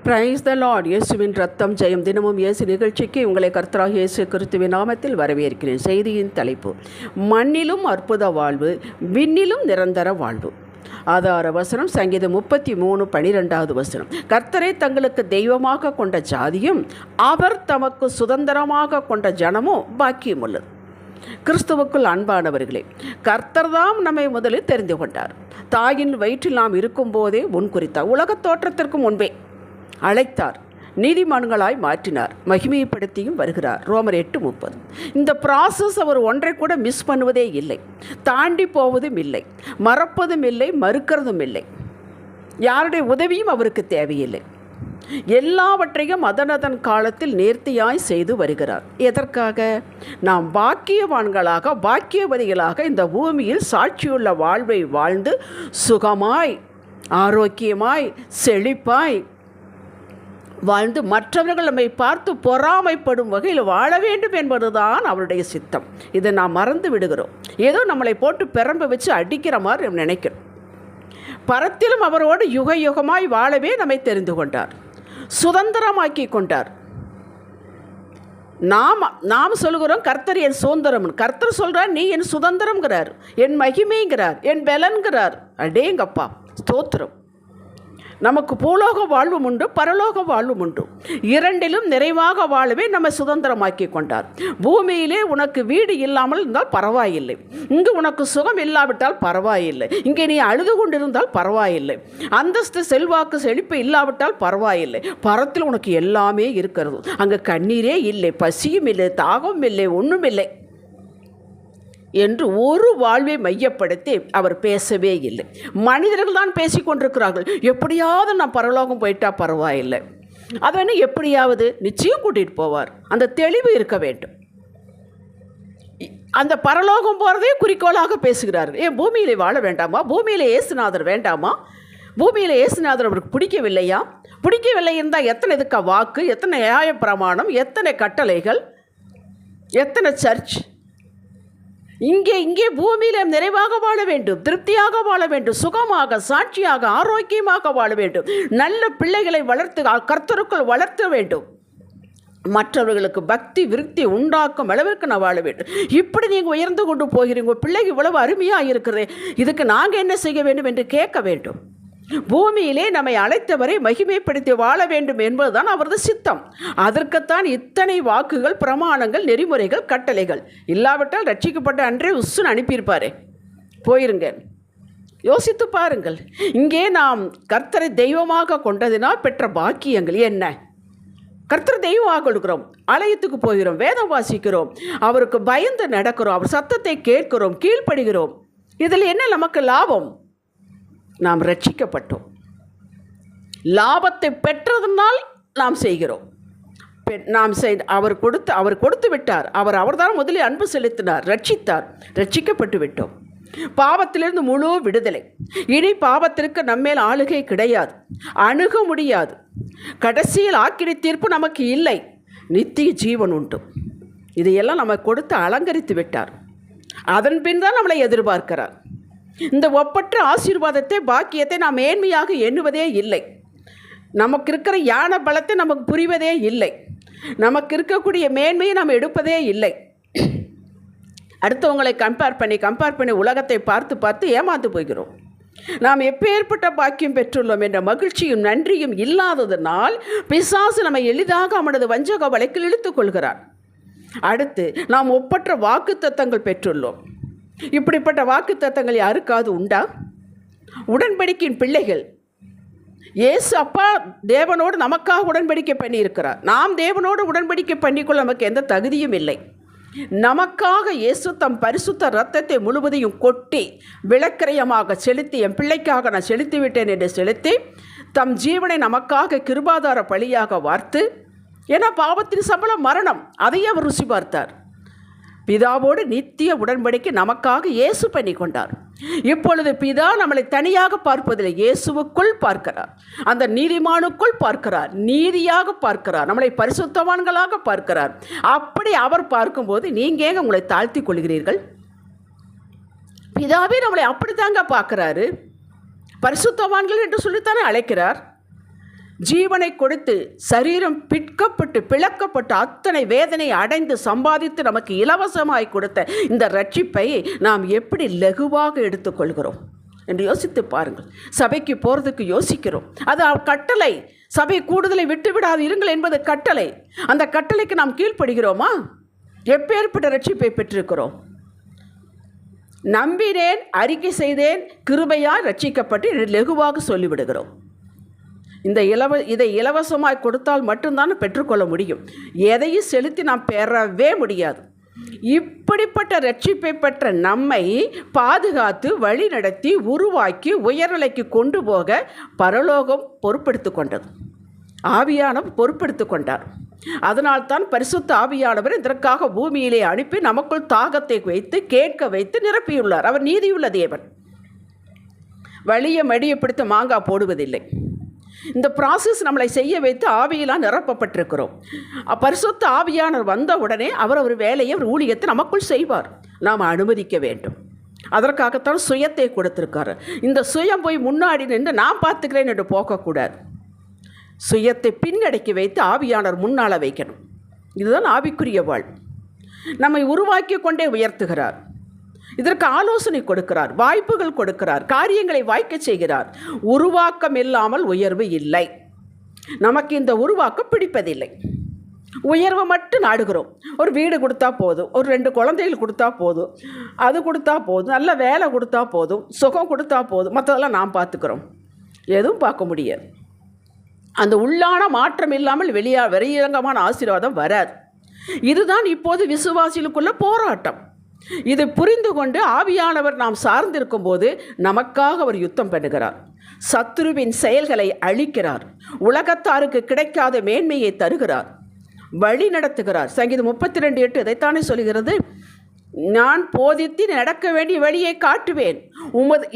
Praise the Lord. இயேசுவின் ரத்தம் ஜெயம். தினமும் இயேசு நிகழ்ச்சிக்கு உங்களை கர்த்தராகிய இயேசு கிறிஸ்துவின் நாமத்தில் வரவேற்கிறேன். செய்தியின் தலைப்பு: மண்ணிலும் அற்புத வாழ்வு, விண்ணிலும் நிரந்தர வாழ்வு. ஆதார வசனம் சங்கீதம் 33:12. கர்த்தரை தங்களுக்கு தெய்வமாக கொண்ட ஜாதியும் அவர் தமக்கு சுதந்திரமாக கொண்ட ஜனமும் பாக்கியம் உள்ளது. கிறிஸ்துவுக்குள் அன்பானவர்களே, கர்த்தர்தாம் நம்மை முதலில் தெரிந்து கொண்டார். தாயின் வயிற்றில் நாம் இருக்கும்போதே முன்குறித்தார். உலகத் தோற்றத்திற்கு முன்பே அழைத்தார். நீதிமான்களாய் மாற்றினார். மகிமைப்படுத்தியும் வருகிறார். ரோமர் 8:30. இந்த ப்ராசஸ் அவர் ஒன்றை கூட மிஸ் பண்ணுவதே இல்லை. தாண்டி போவதும் இல்லை, மறப்பதும் இல்லை, மறுக்கிறதும் இல்லை. யாருடைய உதவியும் அவருக்கு தேவையில்லை. எல்லாவற்றையும் அதனதன் காலத்தில் நேர்த்தியாய் செய்து வருகிறார். எதற்காக? நாம் பாக்கியவான்களாக, பாக்கியவதிகளாக இந்த பூமியில் சாட்சியுள்ள வாழ்வை வாழ்ந்து சுகமாய், ஆரோக்கியமாய், செழிப்பாய் வாழ்ந்து மற்றவர்கள் நம்மை பார்த்து பொறாமைப்படும் வகையில் வாழ வேண்டும் என்பதுதான் அவருடைய சித்தம். இதை நாம் மறந்து விடுகிறோம். ஏதோ நம்மளை போட்டு பெரம்ப வச்சு அடிக்கிற மாதிரி நம்ம நினைக்கிறோம். பரத்திலும் அவரோடு யுக யுகமாய் வாழவே நம்மை தெரிந்து கொண்டார், சுதந்திரமாக்கி கொண்டார். நாம் சொல்கிறோம் கர்த்தர் என் சுதந்திரம். கர்த்தர் சொல்கிறார் நீ என் சுதந்திரம்ங்கிறார், என் மகிமைங்கிறார், என் பலன்கிறார். அடேங்கப்பா, ஸ்தோத்திரம். நமக்கு பூலோக வாழ்வும் உண்டு, பரலோக வாழ்வும் உண்டு. இரண்டிலும் நிறைவாக வாழவே நம்ம சுதந்திரமாக்கி கொண்டார். பூமியிலே உனக்கு வீடு இல்லாமல் இருந்தால் பரவாயில்லை, இங்கு உனக்கு சுகம் இல்லாவிட்டால் பரவாயில்லை, இங்கே நீ அழுது கொண்டிருந்தால் பரவாயில்லை, அந்தஸ்து செல்வாக்கு செழிப்பு இல்லாவிட்டால் பரவாயில்லை, பரத்தில் உனக்கு எல்லாமே இருக்கிறது. அங்கே கண்ணீரே இல்லை, பசியும் இல்லை, தாகம் இல்லை, ஒன்றும் இல்லை என்று ஒரு வாழ்வை மையப்படுத்தி அவர் பேசவே இல்லை. மனிதர்கள் தான் பேசிக்கொண்டிருக்கிறார்கள். எப்படியாவது நான் பரலோகம் போயிட்டா பரவாயில்லை, அது என்ன எப்படியாவது நிச்சயம் கூட்டிகிட்டு போவார். அந்த தெளிவு இருக்க வேண்டும். அந்த பரலோகம் போகிறதே குறிக்கோளாக பேசுகிறார்கள். ஏன் பூமியிலே வாழ வேண்டாமா? பூமியில் இயேசுநாதர் வேண்டாமா? பூமியில் இயேசுநாதர் அவருக்கு பிடிக்கவில்லையா? பிடிக்கவில்லை இருந்தால் எத்தனை இதுக்க வாக்கு, எத்தனை நியாய பிரமாணம், எத்தனை கட்டளைகள், எத்தனை சர்ச். இங்கே பூமியில் நிறைவாக வாழ வேண்டும், திருப்தியாக வாழ வேண்டும், சுகமாக, சாட்சியாக, ஆரோக்கியமாக வாழ வேண்டும், நல்ல பிள்ளைகளை வளர்த்து கர்த்தருக்குள் வளர்த்த வேண்டும், மற்றவர்களுக்கு பக்தி விருத்தி உண்டாக்கும் அளவிற்கு நான் வாழ வேண்டும். இப்படி நீங்கள் உயர்ந்து கொண்டு போகிறீங்க. பிள்ளைக்கு இவ்வளவு அருமையாக இருக்கிறது, இதுக்கு நாங்கள் என்ன செய்ய வேண்டும் என்று கேட்க வேண்டும். பூமியிலே நம்மை அழைத்தவரை மகிமைப்படுத்தி வாழ வேண்டும் என்பதுதான் அவரது சித்தம். அதற்குத்தான் இத்தனை வாக்குகள், பிரமாணங்கள், நெறிமுறைகள், கட்டளைகள். இல்லாவிட்டால் ரட்சிக்கப்பட்ட அன்றே உஸ்ஸுன்னு அனுப்பியிருப்பாரே. போயிருங்க, யோசித்து பாருங்கள். இங்கே நாம் கர்த்தரை தெய்வமாக கொண்டதினால் பெற்ற பாக்கியங்கள் என்ன? கர்த்தர் தெய்வமாக கொடுக்கிறோம், ஆலயத்துக்கு போகிறோம், வேதம் வாசிக்கிறோம், அவருக்கு பயந்து நடக்கிறோம், அவர் சத்தத்தை கேட்கிறோம், கீழ்ப்படுகிறோம். இதில் என்ன நமக்கு லாபம்? நாம் ரட்சிக்கப்பட்டோம். லாபத்தை பெற்றதுனால் நாம் செய்கிறோம். அவர் கொடுத்து விட்டார். அவர்தான் முதலில் அன்பு செலுத்தினார், ரட்சித்தார், ரட்சிக்கப்பட்டு விட்டோம். பாவத்திலிருந்து முழு விடுதலை. இனி பாவத்திற்கு நம்மேல் ஆளுகை கிடையாது, அணுக முடியாது. கடைசியில் ஆக்கினை தீர்ப்பு நமக்கு இல்லை, நித்திய ஜீவன் உண்டு. இதையெல்லாம் நம்ம கொடுத்து அலங்கரித்து விட்டார். அதன் பின் தான் நம்மளை எதிர்பார்க்கிறார். இந்த ஒப்பற்ற ஆசீர்வாதத்தை, பாக்கியத்தை நாம் மேன்மையாக எண்ணுவதே இல்லை. நமக்கு இருக்கிற ஞான பலத்தை நமக்கு புரிவதே இல்லை. நமக்கு இருக்கக்கூடிய மேன்மையை நாம் எடுப்பதே இல்லை. அடுத்தவங்களை கம்பேர் பண்ணி உலகத்தை பார்த்து ஏமாந்து போகிறோம். நாம் எப்பேற்பட்ட பாக்கியம் பெற்றுள்ளோம் என்ற மகிழ்ச்சியும் நன்றியும் இல்லாததனால் பிசாசு நம்மை எளிதாக அவனது வஞ்சக வலைக்கில் இழுத்துக் கொள்கிறான். அடுத்து நாம் ஒப்பற்ற வாக்குத்தத்தங்கள் பெற்றுள்ளோம். இப்படிப்பட்ட வாக்குத்தத்தங்கள் யாருக்காவது உண்டா? உடன்படிக்கையின் பிள்ளைகள். இயேசு அப்பா தேவனோடு நமக்காக உடன்படிக்கை பண்ணியிருக்கிறார். நாம் தேவனோடு உடன்படிக்கை பண்ணிக்கொள்ள நமக்கு எந்த தகுதியும் இல்லை. நமக்காக இயேசு தம் பரிசுத்த இரத்தத்தை முழுவதையும் கொட்டி விளக்கிரயமாக செலுத்தி, என் பிள்ளைக்காக நான் செலுத்தி விட்டேன் என்று செலுத்தி, தம் ஜீவனை நமக்காக கிருபாதார பலியாக வார்த்து, ஏன்னா பாவத்தின் சம்பளம் மரணம், அதையே அவர் ருசி பார்த்தார். பிதாவோடு நித்திய உடன்படிக்கை நமக்காக இயேசு பண்ணி கொண்டார். இப்பொழுது பிதா நம்மளை தனியாக பார்ப்பதில்லை, இயேசுவுக்குள் பார்க்கிறார். அந்த நீதிமானுக்குள் பார்க்கிறார், நீதியாக பார்க்கிறார், நம்மளை பரிசுத்தவான்களாக பார்க்கிறார். அப்படி அவர் பார்க்கும்போது நீங்கள் ஏங்க உங்களை தாழ்த்தி கொள்கிறீர்கள்? பிதாவே நம்மளை அப்படித்தாங்க பார்க்குறாரு. பரிசுத்தவான்கள் என்று சொல்லித்தானே அழைக்கிறார். ஜீவனை கொடுத்து சரீரம் பிற்கப்பட்டு பிளக்கப்பட்டு அத்தனை வேதனை அடைந்து சம்பாதித்து நமக்கு இலவசமாய் கொடுத்த இந்த ரட்சிப்பை நாம் எப்படி லகுவாக எடுத்துக்கொள்கிறோம் என்று யோசித்து பாருங்கள். சபைக்கு போகிறதுக்கு யோசிக்கிறோம், அது கட்டளை. சபை கூடுதலை விட்டுவிடாது இருங்கள் என்பது கட்டளை. அந்த கட்டளைக்கு நாம் கீழ்ப்படுகிறோமா? எப்பேற்பட்ட ரட்சிப்பை பெற்றிருக்கிறோம்? நம்பினேன், அறிக்கை செய்தேன், கிருபையால் ரட்சிக்கப்பட்டு லகுவாக சொல்லிவிடுகிறோம். இதை இலவசமாய் கொடுத்தால் மட்டும்தான் பெற்றுக்கொள்ள முடியும். எதையும் செலுத்தி நாம் பெறவே முடியாது. இப்படிப்பட்ட ரட்சிப்பை பெற்ற நம்மை பாதுகாத்து வழி நடத்தி உருவாக்கி உயர்நிலைக்கு கொண்டு போக பரலோகம் பொறுப்பெடுத்து கொண்டது. ஆவியானவர் பொறுப்பெடுத்து கொண்டார். அதனால்தான் பரிசுத்த ஆவியானவர் இதற்காக பூமியிலே அனுப்பி நமக்குள் தாகத்தை வைத்து கேட்க வைத்து நிரப்பியுள்ளார். அவர் நீதியுள்ள தேவன். வழியை மடியை பிடித்து மாங்காய் போடுவதில்லை. இந்த ப்ராசஸ் நம்மளை செய்ய வைத்து ஆவியெல்லாம் நிரப்பப்பட்டிருக்கிறோம். பரிசுத்த ஆவியானவர் வந்த உடனே அவர் வேலையை, அவர் ஊழியத்தை நமக்குள் செய்வார். நாம் அனுமதிக்க வேண்டும். அதற்காகத்தான் சுயத்தை கொடுத்திருக்காரு. இந்த சுயம் போய் முன்னாடி நின்று நான் பார்த்துக்கிறேன் என்று போகக்கூடாது. சுயத்தை பின்னடக்கி வைத்து ஆவியானவர் முன்னால் வைக்கணும். இதுதான் ஆவிக்குரிய வாழ். நம்மை உருவாக்கி கொண்டே உயர்த்துகிறார். இதற்கு ஆலோசனை கொடுக்கிறார், வாய்ப்புகள் கொடுக்கிறார், காரியங்களை வாய்க்க செய்கிறார். உருவாக்கம் இல்லாமல் உயர்வு இல்லை. நமக்கு இந்த உருவாக்கம் பிடிப்பதில்லை. உயர்வை மட்டும் நாடுகிறோம். ஒரு வீடு கொடுத்தா போதும், ஒரு 2 குழந்தைகள் கொடுத்தா போதும், அது கொடுத்தா போதும், நல்ல வேலை கொடுத்தா போதும், சுகம் கொடுத்தா போதும், மற்றதெல்லாம் நாம் பார்த்துக்கிறோம். எதுவும் பார்க்க முடியாது. அந்த உள்ளான மாற்றம் இல்லாமல் வெளியரங்கமான ஆசீர்வாதம் வராது. இதுதான் இப்போது விசுவாசிகளுக்குள்ள போராட்டம். இது புரிந்து கொண்டு ஆவியானவர் நாம் சார்ந்திருக்கும் போது நமக்காக அவர் யுத்தம் பண்ணுகிறார். சத்துருவின் செயல்களை அழிக்கிறார். உலகத்தாருக்கு கிடைக்காத மேன்மையை தருகிறார். வழி நடத்துகிறார். சங்கீதம் 32:8 இதைத்தானே சொல்கிறது. நான் போதித்து நடக்க வேண்டிய வழியை காட்டுவேன்,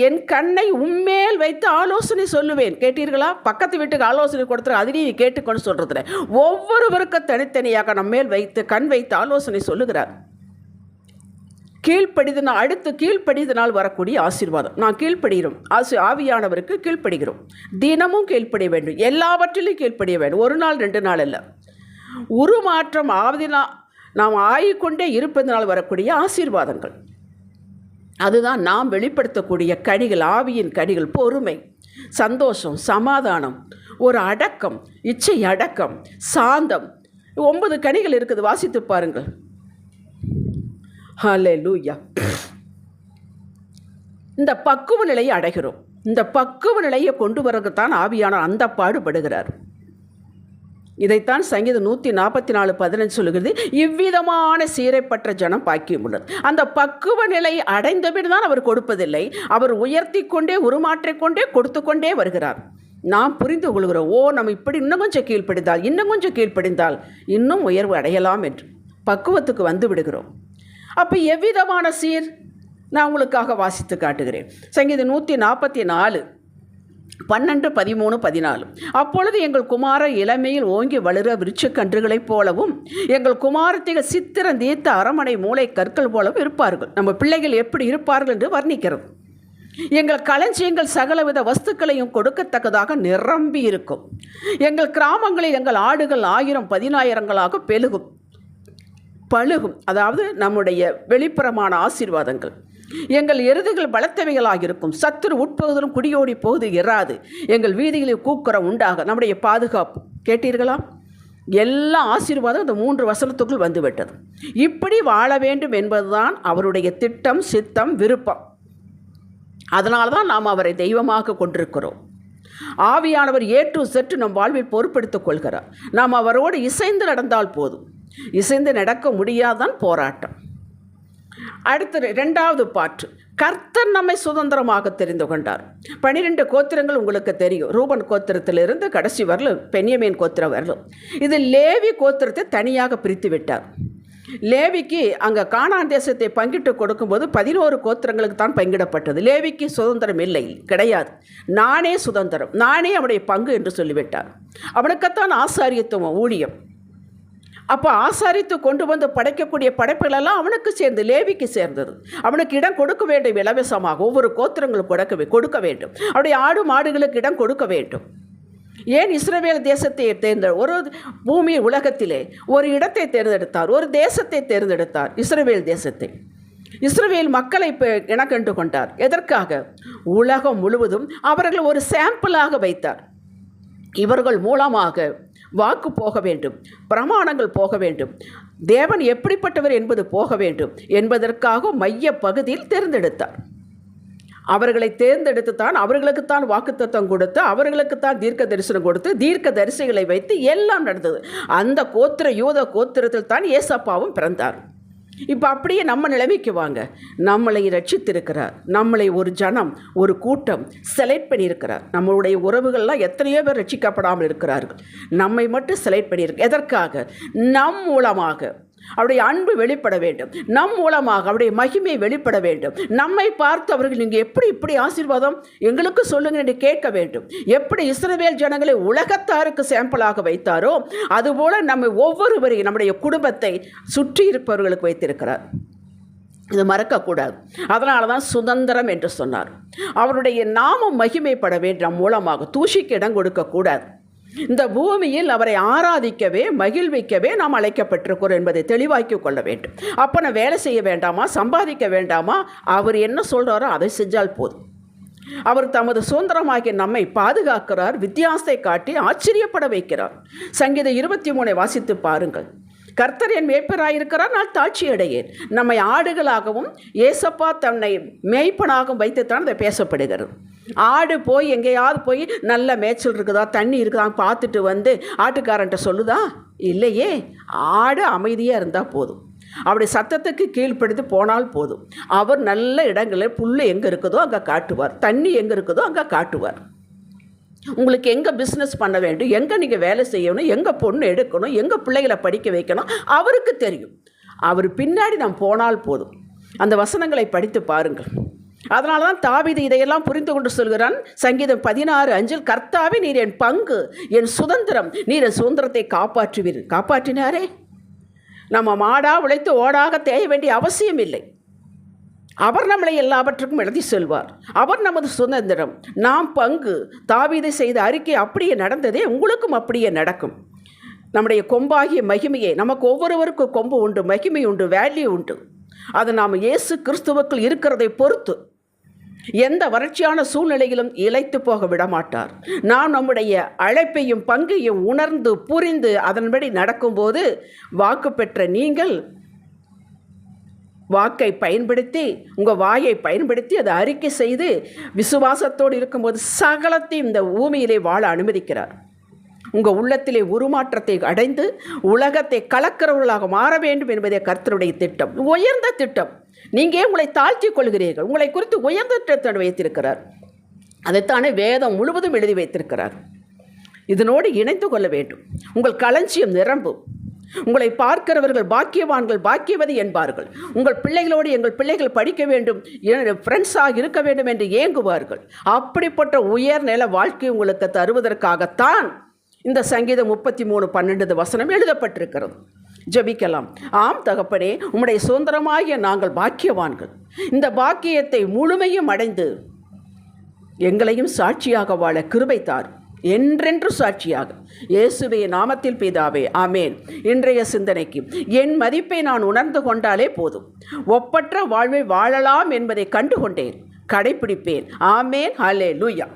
என் கண்ணை உம்மேல் வைத்து ஆலோசனை சொல்லுவேன். கேட்டீர்களா? பக்கத்து வீட்டுக்கு ஆலோசனை கொடுத்துரு, அதிலேயே கேட்டுக்கொண்டு சொல்கிறதுல ஒவ்வொருவருக்கும் தனித்தனியாக நம்மேல் வைத்து கண் வைத்து ஆலோசனை சொல்லுகிறார். அடுத்து கீழ்ப்படிதனால் வரக்கூடிய ஆசீர்வாதம். நான் கீழ்ப்படுகிறோம். ஆவியானவருக்கு கீழ்ப்படுகிறோம். தினமும் கீழ்ப்படிய வேண்டும். எல்லாவற்றிலும் கீழ்ப்படிய வேண்டும். 1 நாள் 2 நாள் அல்ல. உருமாற்றம் நாம் ஆகிக்கொண்டே இருப்பதனால் வரக்கூடிய ஆசீர்வாதங்கள். அதுதான் நாம் வெளிப்படுத்தக்கூடிய கனிகள், ஆவியின் கனிகள். பொறுமை, சந்தோஷம், சமாதானம், ஒரு அடக்கம், இச்சை அடக்கம், சாந்தம். 9 கனிகள் இருக்குது. வாசித்து பாருங்கள். ஹல்லேலூயா. இந்த பக்குவ நிலையை அடைகிறோம். இந்த பக்குவ நிலையை கொண்டு வரத்தான் ஆவியானவர் அந்த பாடுபடுகிறார். இதைத்தான் சங்கீதம் 144:15 சொல்லுகிறது. இவ்விதமான சீரைப்பற்ற ஜனம் பாக்கியம் உள்ளது. அந்த பக்குவ நிலை அடைந்தபின் தான் அவர் கொடுப்பதில்லை. அவர் உயர்த்தி கொண்டே உருமாற்றிக்கொண்டே கொடுத்து கொண்டே வருகிறார். நாம் புரிந்து கொள்கிறோம். நம்ம இப்படி இன்னும் கொஞ்சம் கீழ்ப்படிந்தால் இன்னும் உயர்வு அடையலாம் என்று பக்குவத்துக்கு வந்து விடுகிறோம். அப்போ எவ்விதமான சீர்? நான் உங்களுக்காக வாசித்து காட்டுகிறேன். சங்கீதம் 144 12, 13, 14. அப்பொழுது எங்கள் குமாரர் இளமையில் ஓங்கி வளர விருட்சக்கன்றுகளைப் போலவும் எங்கள் குமாரத்திகள் சித்திரம் தீர்த்த அரமனை மூளை கற்கள் போலவும் இருப்பார்கள். நம்ம பிள்ளைகள் எப்படி இருப்பார்கள் என்று வர்ணிக்கிறது. எங்கள் களஞ்சியங்கள் சகலவித வஸ்துக்களையும் கொடுக்கத்தக்கதாக நிரம்பி இருக்கும். எங்கள் கிராமங்களில் எங்கள் ஆடுகள் 1000 10,000 பழுகும். அதாவது நம்முடைய வெளிப்புறமான ஆசீர்வாதங்கள். எங்கள் எருதுகள் பலத்தவைகளாக இருக்கும். சத்துரு உட்பகுதிலும் குடியோடி போகுது இராது. எங்கள் வீதிகளில் கூக்குரம் உண்டாக. நம்முடைய பாதுகாப்பு. கேட்டீர்களா? எல்லா ஆசீர்வாதம் இந்த 3 வசனத்துக்குள் வந்துவிட்டது. இப்படி வாழ வேண்டும் என்பதுதான் அவருடைய திட்டம், சித்தம், விருப்பம். அதனால்தான் நாம் அவரை தெய்வமாக கொண்டிருக்கிறோம். ஆவியானவர் A to Z நம் வாழ்வில் பொறுப்பெடுத்துக் கொள்கிறார். நாம் அவரோடு இசைந்து நடந்தால் போதும். இசைந்து நடக்க முடியாதான் போராட்டம். அடுத்தது 2வது பாட்டு. கர்த்தர் நம்மை சுதந்திரமாக தெரிந்து கொண்டார். 12 கோத்திரங்கள் உங்களுக்கு தெரியும். ரூபன் கோத்திரத்திலிருந்து கடைசி வரலும் பென்யமீன் கோத்திரம் வரலும். இது லேவி கோத்திரத்தை தனியாக பிரித்து விட்டார். லேவிக்கு அங்கே கானான் தேசத்தை பங்கிட்டு கொடுக்கும்போது 11 கோத்திரங்களுக்கு தான் பங்கிடப்பட்டது. லேவிக்கு சுதந்திரம் இல்லை, கிடையாது. நானே சுதந்திரம், நானே அவனுடைய பங்கு என்று சொல்லிவிட்டார். அவனுக்குத்தான் ஆசாரியத்துவம், ஊழியம். அப்போ ஆசாரித்து கொண்டு வந்து படைக்கக்கூடிய படைப்புகளெல்லாம் அவனுக்கு சேர்ந்து, லேவிக்கு சேர்ந்தது. அவனுக்கு இடம் கொடுக்க வேண்டும் இலவசமாக. ஒவ்வொரு கோத்திரங்களும் கொடுக்க வேண்டும். அவருடைய ஆடு மாடுகளுக்கு இடம் கொடுக்க வேண்டும். ஏன் இஸ்ரவேல் தேசத்தை ஒரு பூமி உலகத்திலே ஒரு இடத்தை தேர்ந்தெடுத்தார், ஒரு தேசத்தை தேர்ந்தெடுத்தார், இஸ்ரவேல் தேசத்தை. இஸ்ரவேல் மக்களை இனக்கண்டு கொண்டார். எதற்காக? உலகம் முழுவதும் அவர்கள் ஒரு சாம்பிளாக வைத்தார். இவர்கள் மூலமாக வாக்கு போக வேண்டும், பிரமாணங்கள் போக வேண்டும், தேவன் எப்படிப்பட்டவர் என்பது போக வேண்டும் என்பதற்காக மைய பகுதியில் தேர்ந்தெடுத்தார். அவர்களை தேர்ந்தெடுத்து தான் அவர்களுக்குத்தான் வாக்குத்தத்தம் கொடுத்து, அவர்களுக்குத்தான் தீர்க்க தரிசனம் கொடுத்து, தீர்க்க தரிசிகளை வைத்து எல்லாம் நடந்தது. அந்த யூத கோத்திரத்தில் தான் ஏசப்பாவும் பிறந்தார். இப்போ அப்படியே நம்ம நிலைமைக்கு வாங்க. நம்மளை ரட்சித்திருக்கிறார், நம்மளை ஒரு ஜனம், ஒரு கூட்டம் செலக்ட் பண்ணியிருக்கிறார். நம்மளுடைய உறவுகள்லாம் எத்தனையோ பேர் ரட்சிக்கப்படாமல் இருக்கிறார்கள். நம்மை மட்டும் செலக்ட் பண்ணியிருக்கு. எதற்காக? நம் மூலமாக அவருடைய அன்பு வெளிப்பட வேண்டும், நம் மூலமாக அவருடைய மகிமை வெளிப்பட வேண்டும். நம்மை பார்த்து அவர்கள் நீங்கள் எப்படி இப்படி ஆசீர்வாதம் எங்களுக்கு சொல்லுங்கள் என்று கேட்க வேண்டும். எப்படி இஸ்ரவேல் ஜனங்களை உலகத்தாருக்கு சாம்பிளாக வைத்தாரோ அதுபோல் நம்ம ஒவ்வொருவரையும் நம்முடைய குடும்பத்தை சுற்றி இருப்பவர்களுக்கு வைத்திருக்கிறார். இது மறக்கக்கூடாது. அதனால தான் சுதந்திரம் என்று சொன்னார். அவருடைய நாமம் மகிமைப்பட வேண்டும் மூலமாக, தூசிக்கு இடம் கொடுக்கக்கூடாது. இந்த பூமியில் அவரை ஆராதிக்கவே மகிழ்விக்கவே நாம் அழைக்கப்பட்டிருக்கிறோம் என்பதை தெளிவாக்கி கொள்ள வேண்டும். அப்போ நான் வேலை செய்ய வேண்டாமா, சம்பாதிக்க வேண்டாமா? அவர் என்ன சொல்கிறாரோ அதை செஞ்சால் போதும். அவர் தமது சுதந்திரமாகிய நம்மை பாதுகாக்கிறார், வித்தியாசத்தை காட்டி ஆச்சரியப்பட வைக்கிறார். சங்கீதம் 23 வாசித்து பாருங்கள். கர்த்தர் என் மேய்ப்பராயிருக்கிறார், நான் தாட்சி அடையேன். நம்மை ஆடுகளாகவும் ஏசப்பா தன்னை மேய்ப்பனாகவும் வைத்துத்தான் அதை பேசப்படுகிறது. ஆடு போய் எங்கேயாவது போய் நல்ல மேய்ச்சல் இருக்குதா, தண்ணி இருக்குதா பார்த்துட்டு வந்து ஆட்டுக்காரன்ட்ட சொல்லுதா? இல்லையே. ஆடு அமைதியாக இருந்தால் போதும், அப்படி சத்தத்துக்கு கீழ்ப்படுத்தி போனால் போதும். அவர் நல்ல இடங்களில் புல் எங்கே இருக்குதோ அங்கே காட்டுவார், தண்ணி எங்கே இருக்குதோ அங்கே காட்டுவார். உங்களுக்கு எங்கே பிஸ்னஸ் பண்ண வேண்டும், எங்கே நீங்கள் வேலை செய்யணும், எங்கே பொண்ணு எடுக்கணும், எங்கே பிள்ளைகளை படிக்க வைக்கணும் அவருக்கு தெரியும். அவர் பின்னாடி நாம் போனால் போதும். அந்த வசனங்களை படித்து பாருங்கள். அதனால தான் தாவீது இதையெல்லாம் புரிந்து கொண்டு சொல்கிறான். சங்கீதம் 16:5, கர்த்தாவே நீர் என் பங்கு, என் சுதந்திரம், நீர் என் சுதந்திரத்தை காப்பாற்றுவீர். காப்பாற்றினாரே. நம்ம மாடா உழைத்து ஓடாக தேய வேண்டிய அவசியம் இல்லை. அவர் நம்மளை எல்லாவற்றுக்கும் எழுதி செல்வார். அவர் நமது சுதந்திரம், நாம் பங்கு. தாவீது செய்த அறிக்கை அப்படியே நடந்ததே, உங்களுக்கும் அப்படியே நடக்கும். நம்முடைய கொம்பாகிய மகிமையை, நமக்கு ஒவ்வொருவருக்கும் கொம்பு உண்டு, மகிமை உண்டு, வேல்யூ உண்டு. அது நாம் இயேசு கிறிஸ்துவுக்குள் இருக்கிறதை பொறுத்து. எந்த வறட்சியான சூழ்நிலையிலும் இளைத்து போக விடமாட்டார். நாம் நம்முடைய அழைப்பையும் பங்கையும் உணர்ந்து புரிந்து அதன்படி நடக்கும்போது வாக்கு பெற்ற நீங்கள் வாக்கை பயன்படுத்தி, உங்கள் வாயை பயன்படுத்தி அதை அறிக்கை செய்து விசுவாசத்தோடு இருக்கும்போது சகலத்தையும் இந்த பூமியிலே வாழ அனுமதிக்கிறார். உங்கள் உள்ளத்திலே உருமாற்றத்தை அடைந்து உலகத்தை கலக்கிறவர்களாக மாற வேண்டும் என்பதே கர்த்தருடைய திட்டம், உயர்ந்த திட்டம். நீங்கள் உங்களை தாழ்த்தி கொள்கிறீர்கள். உங்களை குறித்து உயர்ந்த திட்டத்தை வைத்திருக்கிறார். அதைத்தானே வேதம் முழுவதும் எழுதி வைத்திருக்கிறார். இதனோடு இணைந்து கொள்ள வேண்டும். உங்கள் களஞ்சியம் நிரம்பும். உங்களை பார்க்கிறவர்கள் பாக்கியவான்கள், பாக்கியவதி என்பார்கள். உங்கள் பிள்ளைகளோடு எங்கள் பிள்ளைகள் படிக்க வேண்டும், ஃப்ரெண்ட்ஸாக இருக்க வேண்டும் என்று ஏங்குவார்கள். அப்படிப்பட்ட உயர்நிலை வாழ்க்கை உங்களுக்கு தருவதற்காகத்தான் இந்த சங்கீதம் 33:12 வசனம் எழுதப்பட்டிருக்கிறது. ஜெபிக்கலாம். ஆம் தகப்பனே, உம்முடைய சுதந்திரமாகிய நாங்கள் பாக்கியவான்கள். இந்த பாக்கியத்தை முழுமையும் அடைந்து எங்களையும் சாட்சியாக வாழ கிருபை தார், என்றென்று சாட்சியாக. இயேசுவே நாமத்தில் பிதாவே, ஆமேன். இன்றைய சிந்தனைக்கு என் மதிப்பை நான் உணர்ந்து கொண்டாலே போதும். ஒப்பற்ற வாழ்வை வாழலாம் என்பதை கண்டுகொண்டேன், கடைப்பிடிப்பேன். ஆமேன். ஹல்லேலூயா.